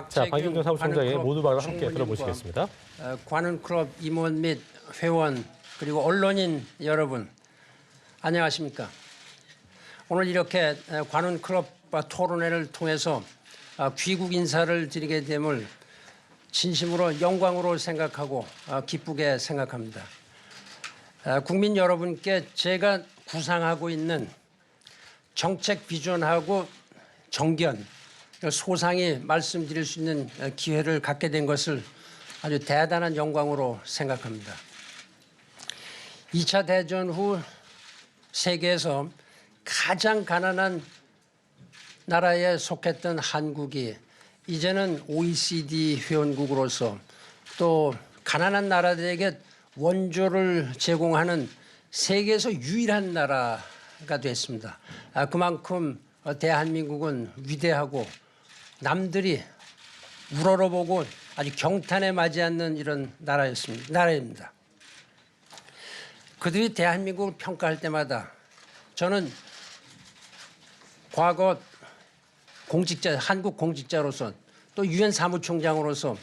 자, 박윤경 사무총장의 모두 발언 함께 들어보시겠습니다. 관훈클럽 임원 및 회원 그리고 언론인 여러분 안녕하십니까? 오늘 이렇게 관훈클럽 토론회를 통해서 귀국 인사를 드리게 됨을 진심으로 영광으로 생각하고 기쁘게 생각합니다. 국민 여러분께 제가 구상하고 있는 정책 비전하고 정견, 소상히 말씀드릴 수 있는 기회를 갖게 된 것을 아주 대단한 영광으로 생각합니다. 2차 대전 후 세계에서 가장 가난한 나라에 속했던 한국이 이제는 OECD 회원국으로서 또 가난한 나라들에게 원조를 제공하는 세계에서 유일한 나라가 됐습니다. 그만큼 대한민국은 위대하고 남들이 우러러보고 아주 경탄에 맞지 않는 이런 나라입니다. 그들이 대한민국을 평가할 때마다 저는 과거 한국 공직자로서 또 유엔 사무총장으로서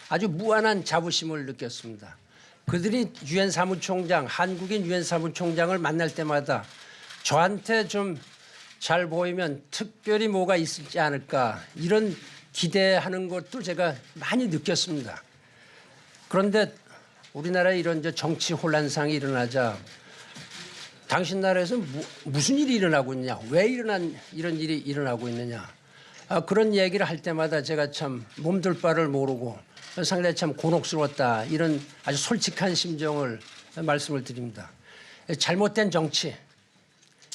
아주 무한한 자부심을 느꼈습니다. 그들이 유엔 사무총장, 한국인 유엔 사무총장을 만날 때마다 저한테 좀 잘 보이면 특별히 뭐가 있지 않을까 이런 기대하는 것도 제가 많이 느꼈습니다. 그런데 우리나라에 이런 정치 혼란상이 일어나자 당신 나라에서 무슨 일이 일어나고 있느냐, 왜 이런 일이 일어나고 있느냐 그런 얘기를 할 때마다 제가 참 몸둘 바를 모르고 상당히 참 곤혹스러웠다 이런 아주 솔직한 심정을 말씀을 드립니다. 잘못된 정치,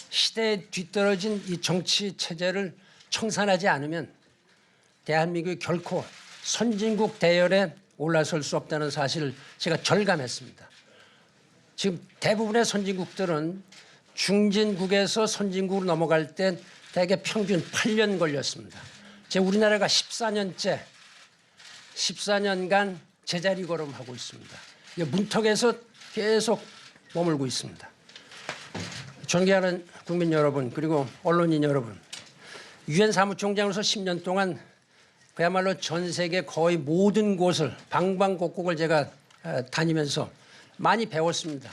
시대에 뒤떨어진 이 정치 체제를 청산하지 않으면 대한민국이 결코 선진국 대열에 올라설 수 없다는 사실을 제가 절감했습니다. 지금 대부분의 선진국들은 중진국에서 선진국으로 넘어갈 때 대개 평균 8년 걸렸습니다. 우리나라가 14년간 제자리 걸음하고 있습니다. 문턱에서 계속 머물고 있습니다. 존경하는 국민 여러분 그리고 언론인 여러분, 유엔 사무총장으로서 10년 동안 그야말로 전 세계 거의 모든 곳을 방방곡곡을 제가 다니면서 많이 배웠습니다.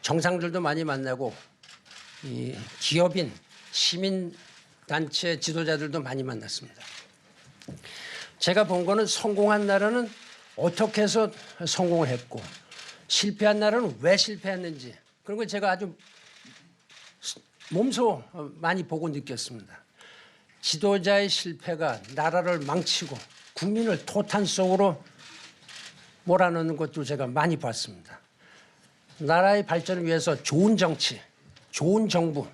정상들도 많이 만나고 기업인, 시민단체 지도자들도 많이 만났습니다. 제가 본 거는 성공한 나라는 어떻게 해서 성공을 했고 실패한 나라는 왜 실패했는지 그런 걸 제가 아주 몸소 많이 보고 느꼈습니다. 지도자의 실패가 나라를 망치고 국민을 토탄 속으로 몰아넣는 것도 제가 많이 봤습니다. 나라의 발전을 위해서 좋은 정치, 좋은 정부,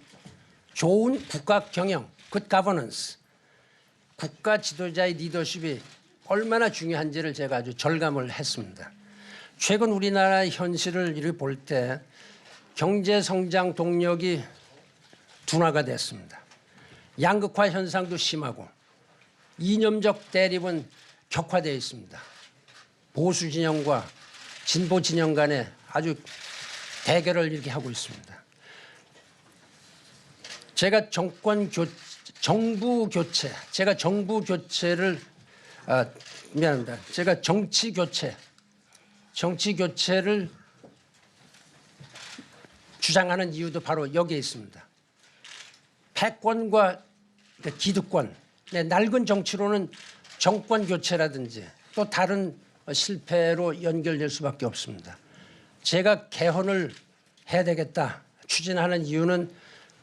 좋은 국가 경영, good governance, 국가 지도자의 리더십이 얼마나 중요한지를 제가 아주 절감을 했습니다. 최근 우리나라의 현실을 이렇게 볼 때 경제 성장 동력이 둔화가 됐습니다. 양극화 현상도 심하고 이념적 대립은 격화되어 있습니다. 보수 진영과 진보 진영 간에 아주 대결을 이렇게 하고 있습니다. 제가 정부 정치 교체를 주장하는 이유도 바로 여기에 있습니다. 패권과 기득권, 낡은 정치로는 정권 교체라든지 또 다른 실패로 연결될 수밖에 없습니다. 제가 개헌을 해야 되겠다 추진하는 이유는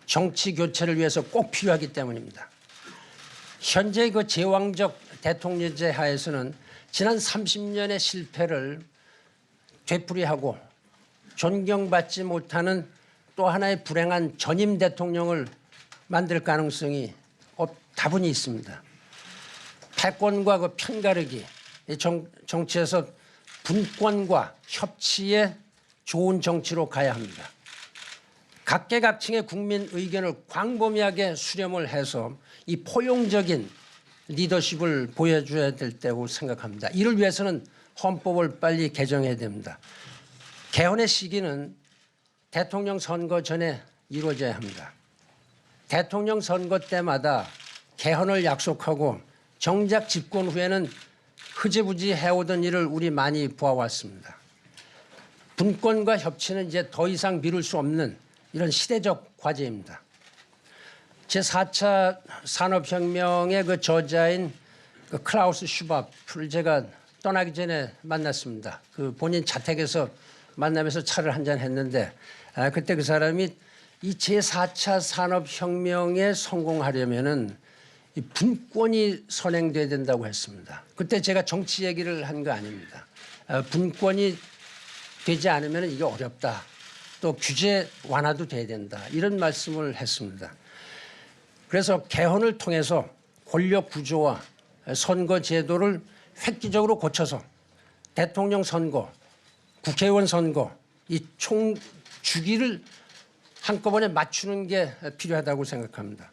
정치 교체를 위해서 꼭 필요하기 때문입니다. 현재 제왕적 대통령제 하에서는 지난 30년의 실패를 되풀이하고 존경받지 못하는 또 하나의 불행한 전임 대통령을 만들 가능성이 다분히 있습니다. 패권과 편가르기, 정치에서 분권과 협치의 좋은 정치로 가야 합니다. 각계각층의 국민 의견을 광범위하게 수렴을 해서 이 포용적인 리더십을 보여줘야 될 때고 생각합니다. 이를 위해서는 헌법을 빨리 개정해야 됩니다. 개헌의 시기는 대통령 선거 전에 이루어져야 합니다. 대통령 선거 때마다 개헌을 약속하고 정작 집권 후에는 흐지부지 해오던 일을 우리 많이 보아왔습니다. 분권과 협치는 이제 더 이상 미룰 수 없는 이런 시대적 과제입니다. 제4차 산업혁명의 그 저자인 그 클라우스 슈밥을 제가 떠나기 전에 만났습니다. 그 본인 자택에서 만나면서 차를 한잔 했는데 그때 그 사람이 이 제4차 산업혁명에 성공하려면은 이 분권이 선행돼야 된다고 했습니다. 그때 제가 정치 얘기를 한 거 아닙니다. 분권이 되지 않으면 이게 어렵다. 또 규제 완화도 돼야 된다. 이런 말씀을 했습니다. 그래서 개헌을 통해서 권력 구조와 선거 제도를 획기적으로 고쳐서 대통령 선거, 국회의원 선거, 이 총 주기를 한꺼번에 맞추는 게 필요하다고 생각합니다.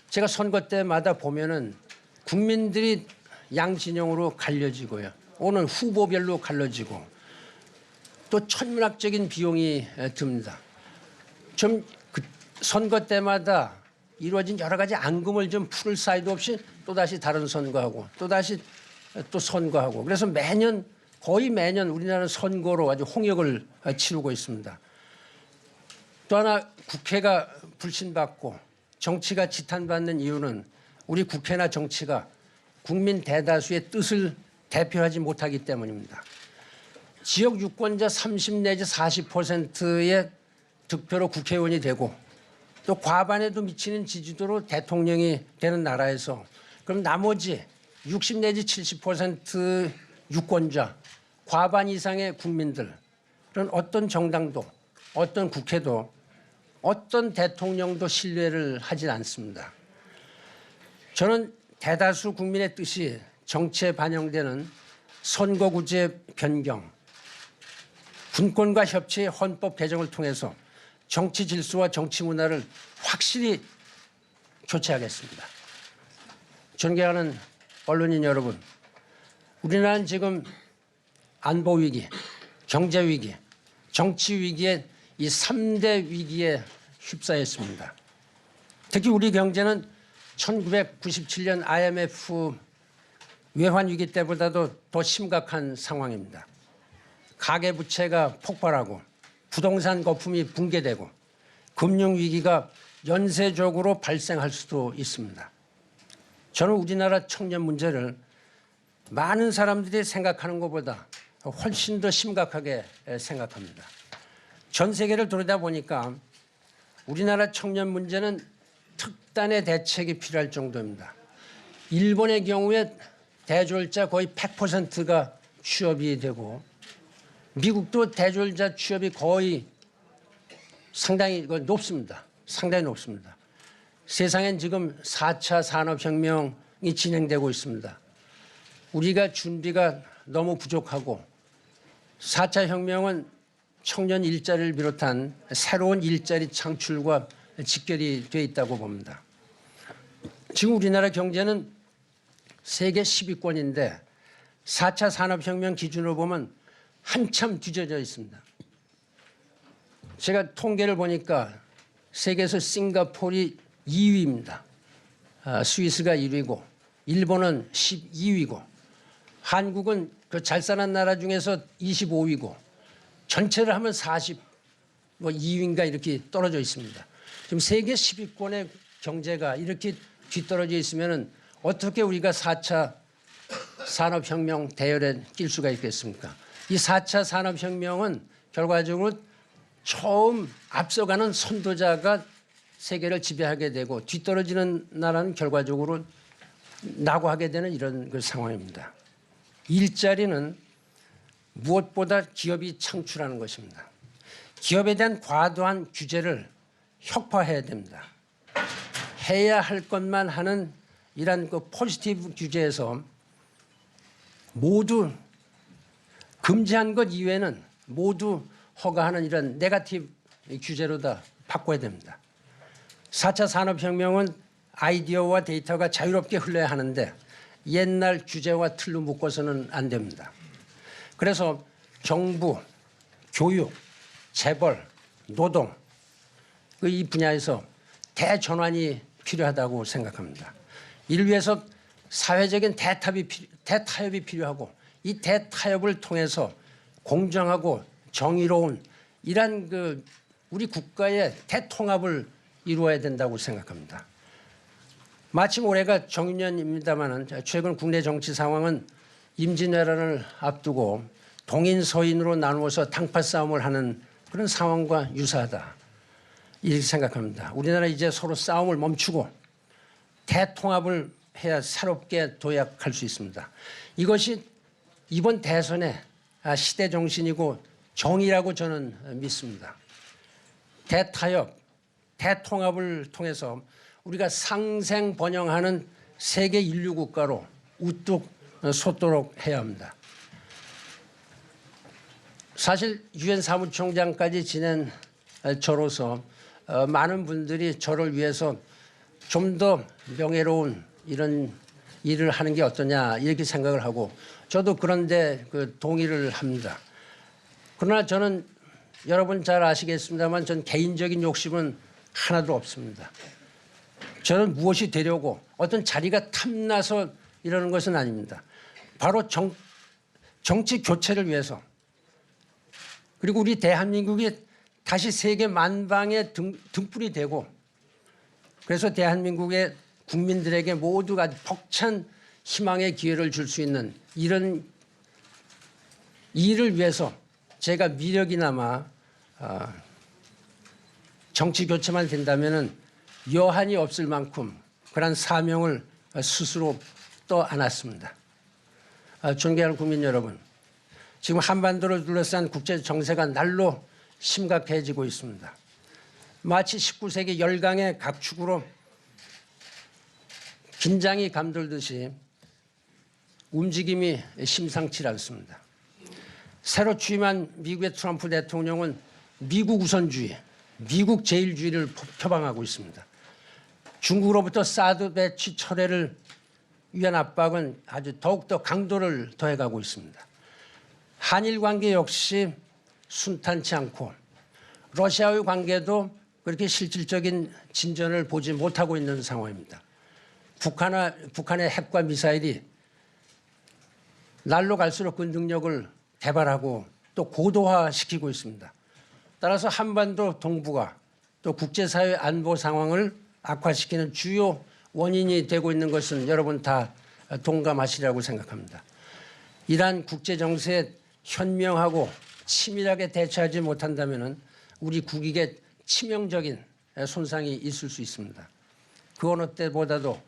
제가 선거 때마다 보면은 국민들이 양진영으로 갈려지고요. 오늘 후보별로 갈라지고 또 천문학적인 비용이 듭니다. 좀 그 선거 때마다 이루어진 여러 가지 앙금을 좀 풀 사이도 없이 또다시 다른 선거하고 또다시 또 선거하고 그래서 매년 거의 매년 우리나라는 선거로 아주 홍역을 치르고 있습니다. 또 하나 국회가 불신받고 정치가 지탄받는 이유는 우리 국회나 정치가 국민 대다수의 뜻을 대표하지 못하기 때문입니다. 지역 유권자 30 내지 40%의 득표로 국회의원이 되고 또 과반에도 미치는 지지도로 대통령이 되는 나라에서 그럼 나머지 60 내지 70% 유권자 과반 이상의 국민들 그런 어떤 정당도 어떤 국회도 어떤 대통령도 신뢰를 하지 않습니다. 저는 대다수 국민의 뜻이 정치에 반영되는 선거구제 변경, 분권과 협치의 헌법 개정을 통해서 정치 질서와 정치 문화를 확실히 교체하겠습니다. 존경하는 언론인 여러분, 우리나라는 지금 안보 위기, 경제 위기, 정치 위기에 이 3대 위기에 휩싸였습니다. 특히 우리 경제는 1997년 IMF 외환 위기 때보다도 더 심각한 상황입니다. 가계부채가 폭발하고 부동산 거품이 붕괴되고 금융위기가 연쇄적으로 발생할 수도 있습니다. 저는 우리나라 청년 문제를 많은 사람들이 생각하는 것보다 훨씬 더 심각하게 생각합니다. 전 세계를 돌아다 보니까 우리나라 청년 문제는 특단의 대책이 필요할 정도입니다. 일본의 경우에 대졸자 거의 100%가 취업이 되고 미국도 대졸자 취업이 거의 상당히 높습니다. 상당히 높습니다. 세상엔 지금 4차 산업혁명이 진행되고 있습니다. 우리가 준비가 너무 부족하고 4차 혁명은 청년 일자리를 비롯한 새로운 일자리 창출과 직결이 되어 있다고 봅니다. 지금 우리나라 경제는 세계 10위권인데 4차 산업혁명 기준으로 보면 한참 뒤져져 있습니다. 제가 통계를 보니까 세계에서 싱가포르이 2위입니다. 스위스가 1위고 일본은 12위고 한국은 그 잘 사는 나라 중에서 25위고 전체를 하면 42위인가 이렇게 떨어져 있습니다. 지금 세계 10위권의 경제가 이렇게 뒤떨어져 있으면 어떻게 우리가 4차 산업혁명 대열에 낄 수가 있겠습니까? 이 4차 산업혁명은 결과적으로 처음 앞서가는 선도자가 세계를 지배하게 되고 뒤떨어지는 나라는 결과적으로 낙오하게 되는 이런 그 상황입니다. 일자리는 무엇보다 기업이 창출하는 것입니다. 기업에 대한 과도한 규제를 혁파해야 됩니다. 해야 할 것만 하는 이런 그 포지티브 규제에서 모두 금지한 것 이외에는 모두 허가하는 이런 네거티브 규제로 다 바꿔야 됩니다. 4차 산업혁명은 아이디어와 데이터가 자유롭게 흘러야 하는데 옛날 규제와 틀로 묶어서는 안 됩니다. 그래서 정부, 교육, 재벌, 노동 이 분야에서 대전환이 필요하다고 생각합니다. 이를 위해서 사회적인 대타협이 필요하고 이 대타협을 통해서 공정하고 정의로운 이러한 우리 국가의 대통합을 이루어야 된다고 생각합니다. 마침 올해가 정유년입니다마는 최근 국내 정치 상황은 임진왜란을 앞두고 동인 서인으로 나누어서 당파 싸움을 하는 그런 상황과 유사하다 이렇게 생각합니다. 우리나라 이제 서로 싸움을 멈추고 대통합을 해야 새롭게 도약할 수 있습니다. 이것이 이번 대선의 시대 정신이고 정의라고 저는 믿습니다. 대타협, 대통합을 통해서 우리가 상생번영하는 세계 인류 국가로 우뚝 솟도록 해야 합니다. 사실 유엔 사무총장까지 지낸 저로서 많은 분들이 저를 위해서 좀 더 명예로운 이런 일을 하는 게 어떠냐 이렇게 생각을 하고 저도 그런데 동의를 합니다. 그러나 저는 여러분 잘 아시겠습니다만 전 개인적인 욕심은 하나도 없습니다. 저는 무엇이 되려고 어떤 자리가 탐나서 이러는 것은 아닙니다. 바로 정치 교체를 위해서 그리고 우리 대한민국이 다시 세계 만방의 등불이 되고 그래서 대한민국의 국민들에게 모두가 벅찬 희망의 기회를 줄 수 있는 이런 일을 위해서 제가 미력이나마 정치 교체만 된다면 여한이 없을 만큼 그런 사명을 스스로 떠안았습니다. 존경하는 국민 여러분, 지금 한반도를 둘러싼 국제 정세가 날로 심각해지고 있습니다. 마치 19세기 열강의 각축으로 긴장이 감돌듯이 움직임이 심상치 않습니다. 새로 취임한 미국의 트럼프 대통령은 미국 우선주의, 미국 제일주의를 표방하고 있습니다. 중국으로부터 사드 배치 철회를 위한 압박은 아주 더욱더 강도를 더해가고 있습니다. 한일 관계 역시 순탄치 않고 러시아의 관계도 그렇게 실질적인 진전을 보지 못하고 있는 상황입니다. 북한의 핵과 미사일이 날로 갈수록 그 능력을 개발하고 또 고도화시키고 있습니다. 따라서 한반도 동북아 또 국제사회 안보 상황을 악화시키는 주요 원인이 되고 있는 것은 여러분 다 동감하시리라고 생각합니다. 이러한 국제정세에 현명하고 치밀하게 대처하지 못한다면 우리 국익에 치명적인 손상이 있을 수 있습니다. 그 어느 때보다도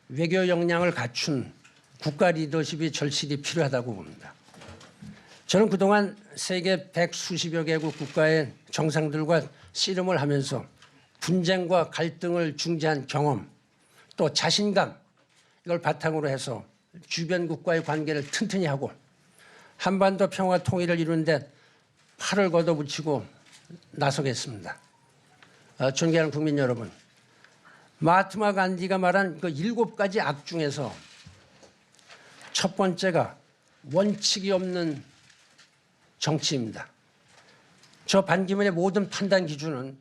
외교 역량을 갖춘 국가 리더십이 절실히 필요하다고 봅니다. 저는 그동안 세계 100수십여 개국 국가의 정상들과 씨름을 하면서 분쟁과 갈등을 중재한 경험 또 자신감 이걸 바탕으로 해서 주변 국가의 관계를 튼튼히 하고 한반도 평화 통일을 이루는 데 팔을 걷어붙이고 나서겠습니다. 존경하는 국민 여러분, 마하트마 간디가 말한 그 7가지 악 중에서 첫 번째가 원칙이 없는 정치입니다. 저 반기문의 모든 판단 기준은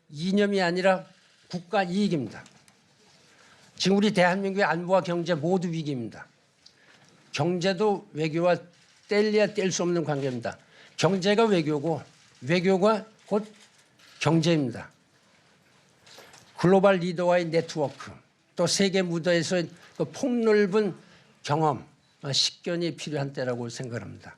이념이 아니라 국가 이익입니다. 지금 우리 대한민국의 안보와 경제 모두 위기입니다. 경제도 외교와 뗄래야 뗄 수 없는 관계입니다. 경제가 외교고 외교가 곧 경제입니다. 글로벌 리더와의 네트워크 또 세계 무대에서의 그 폭넓은 경험, 식견이 필요한 때라고 생각합니다.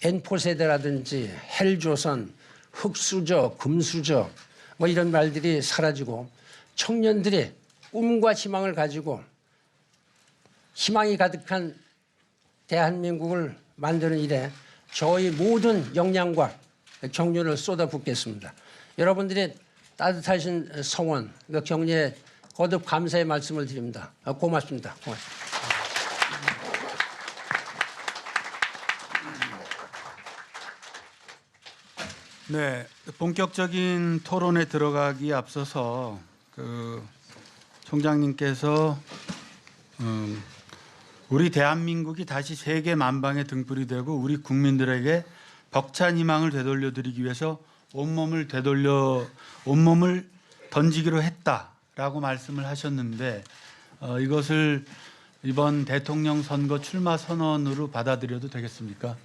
N포세대라든지 헬조선, 흑수저, 금수저 뭐 이런 말들이 사라지고 청년들이 꿈과 희망을 가지고 희망이 가득한 대한민국을 만드는 일에 저희 모든 역량과 격려를 쏟아붓겠습니다. 여러분들의 따뜻하신 성원, 격려에 거듭 감사의 말씀을 드립니다. 고맙습니다. 네, 본격적인 토론에 들어가기에 앞서서 총장님께서 우리 대한민국이 다시 세계 만방의 등불이 되고 우리 국민들에게 벅찬 희망을 되돌려드리기 위해서 온몸을 던지기로 했다라고 말씀을 하셨는데 이것을 이번 대통령 선거 출마 선언으로 받아들여도 되겠습니까?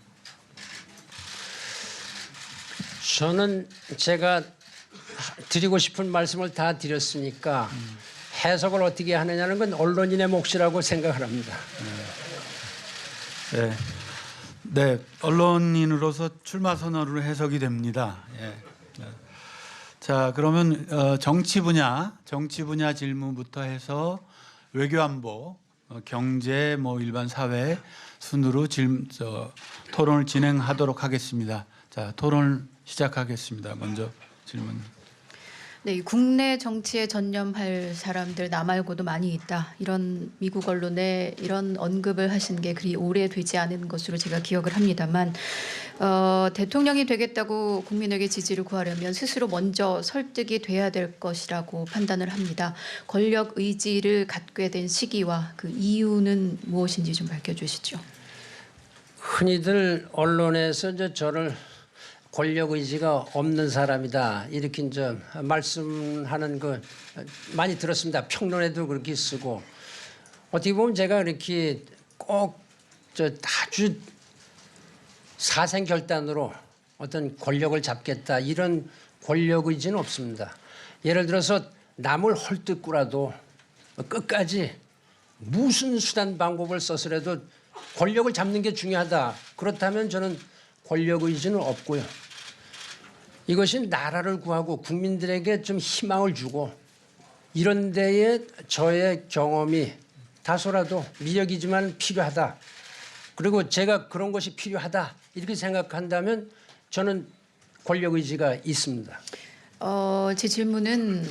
저는 제가 드리고 싶은 말씀을 다 드렸으니까 해석을 어떻게 하느냐는 건 언론인의 몫이라고 생각을 합니다. 네, 네, 언론인으로서 출마 선언으로 해석이 됩니다. 예. 네. 자, 그러면 정치 분야 질문부터 해서 외교안보, 경제, 뭐 일반 사회 순으로 토론을 진행하도록 하겠습니다. 자, 토론을 시작하겠습니다. 먼저 질문. 네, 국내 정치에 전념할 사람들 나 말고도 많이 있다. 이런 미국 언론에 이런 언급을 하신 게 그리 오래되지 않은 것으로 제가 기억을 합니다만 대통령이 되겠다고 국민에게 지지를 구하려면 스스로 먼저 설득이 돼야 될 것이라고 판단을 합니다. 권력 의지를 갖게 된 시기와 그 이유는 무엇인지 좀 밝혀주시죠. 흔히들 언론에서 이제 저를 권력 의지가 없는 사람이다 이렇게 이제 말씀하는 거 많이 들었습니다. 평론에도 그렇게 쓰고 어떻게 보면 제가 이렇게 꼭 아주 사생결단으로 어떤 권력을 잡겠다 이런 권력 의지는 없습니다. 예를 들어서 남을 헐뜯고라도 끝까지 무슨 수단 방법을 써서라도 권력을 잡는 게 중요하다. 그렇다면 저는 권력 의지는 없고요. 이것이 나라를 구하고 국민들에게 좀 희망을 주고 이런 데에 저의 경험이 다소라도 미력이지만 필요하다. 그리고 제가 그런 것이 필요하다. 이렇게 생각한다면 저는 권력 의지가 있습니다. 제 질문은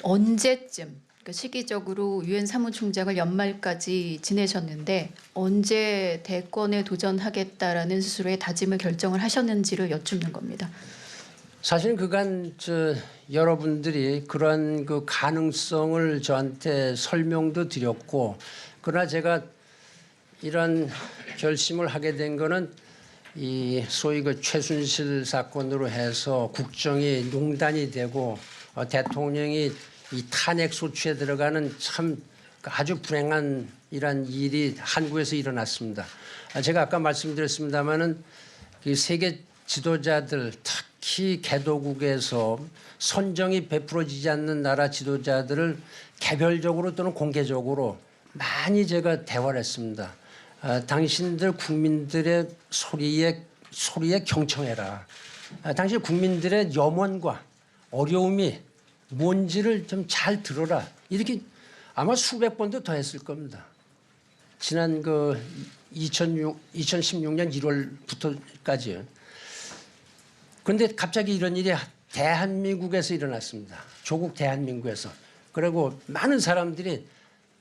언제쯤 그러니까 시기적으로 유엔 사무총장을 연말까지 지내셨는데 언제 대권에 도전하겠다라는 스스로의 다짐을 결정을 하셨는지를 여쭙는 겁니다. 사실 그간 여러분들이 그런 그 가능성을 저한테 설명도 드렸고 그러나 제가 이런 결심을 하게 된 거는 이 소위 그 최순실 사건으로 해서 국정이 농단이 되고 대통령이 이 탄핵 소추에 들어가는 참 아주 불행한 이런 일이 한국에서 일어났습니다. 제가 아까 말씀드렸습니다마는 세계 지도자들 특히 개도국에서 선정이 베풀어지지 않는 나라 지도자들을 개별적으로 또는 공개적으로 많이 제가 대화를 했습니다. 당신들 국민들의 소리에 경청해라. 당신 국민들의 염원과 어려움이 뭔지를 좀 잘 들어라. 이렇게 아마 수백 번도 더 했을 겁니다. 지난 2016년 1월부터까지요. 그런데 갑자기 이런 일이 대한민국에서 일어났습니다. 조국 대한민국에서. 그리고 많은 사람들이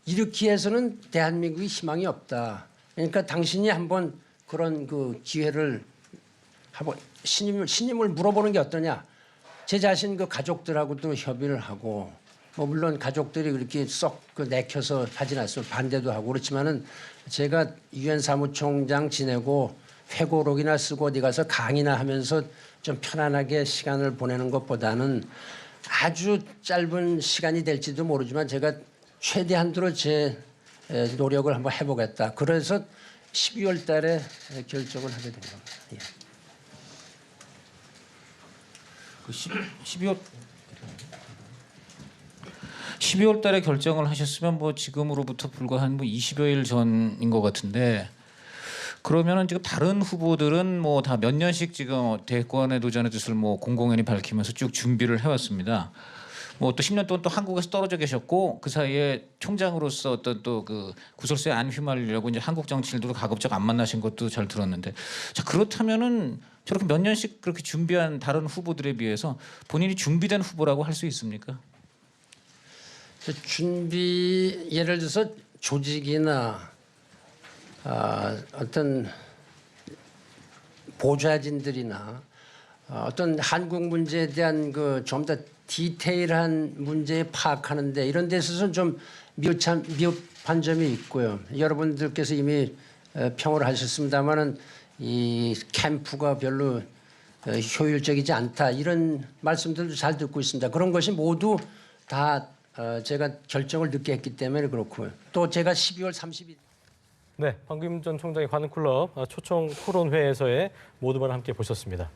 이렇게 해서는 대한민국이 희망이 없다. 그러니까 당신이 한번 그런 그 기회를 한번 신임을 물어보는 게 어떠냐. 제 자신 그 가족들하고도 협의를 하고 뭐 물론 가족들이 그렇게 썩 내켜서 하진 않습니다. 반대도 하고 그렇지만은 제가 유엔 사무총장 지내고 회고록이나 쓰고 어디 가서 강의나 하면서 좀 편안하게 시간을 보내는 것보다는 아주 짧은 시간이 될지도 모르지만 제가 최대한도로 제 노력을 한번 해보겠다. 그래서 12월 달에 결정을 하게 된 겁니다. 예. 12월 달에 결정을 하셨으면 뭐 지금으로부터 불과 한 20여일 전인 것 같은데 그러면은 지금 다른 후보들은 뭐 다 몇 년씩 지금 대권에 도전의 뜻을 뭐 공공연히 밝히면서 쭉 준비를 해왔습니다. 뭐 또 10년 동안 또 한국에서 떨어져 계셨고 그 사이에 총장으로서 어떤 또 그 구설수에 안 휘말리려고 이제 한국 정치인들도 가급적 안 만나신 것도 잘 들었는데 자 그렇다면은 저렇게 몇 년씩 그렇게 준비한 다른 후보들에 비해서 본인이 준비된 후보라고 할 수 있습니까? 준비 예를 들어서 조직이나 어떤 보좌진들이나 어떤 한국 문제에 대한 그 좀 더 디테일한 문제에 파악하는데 이런 데 있어서는 좀 미흡한 점이 있고요. 여러분들께서 이미 평을 하셨습니다마는 이 캠프가 별로 효율적이지 않다 이런 말씀들도 잘 듣고 있습니다. 그런 것이 모두 다 제가 결정을 늦게 했기 때문에 그렇고요. 또 제가 12월 30일 네, 황교안 전 총장의 관훈클럽 초청 토론회에서의 모두만 함께 보셨습니다.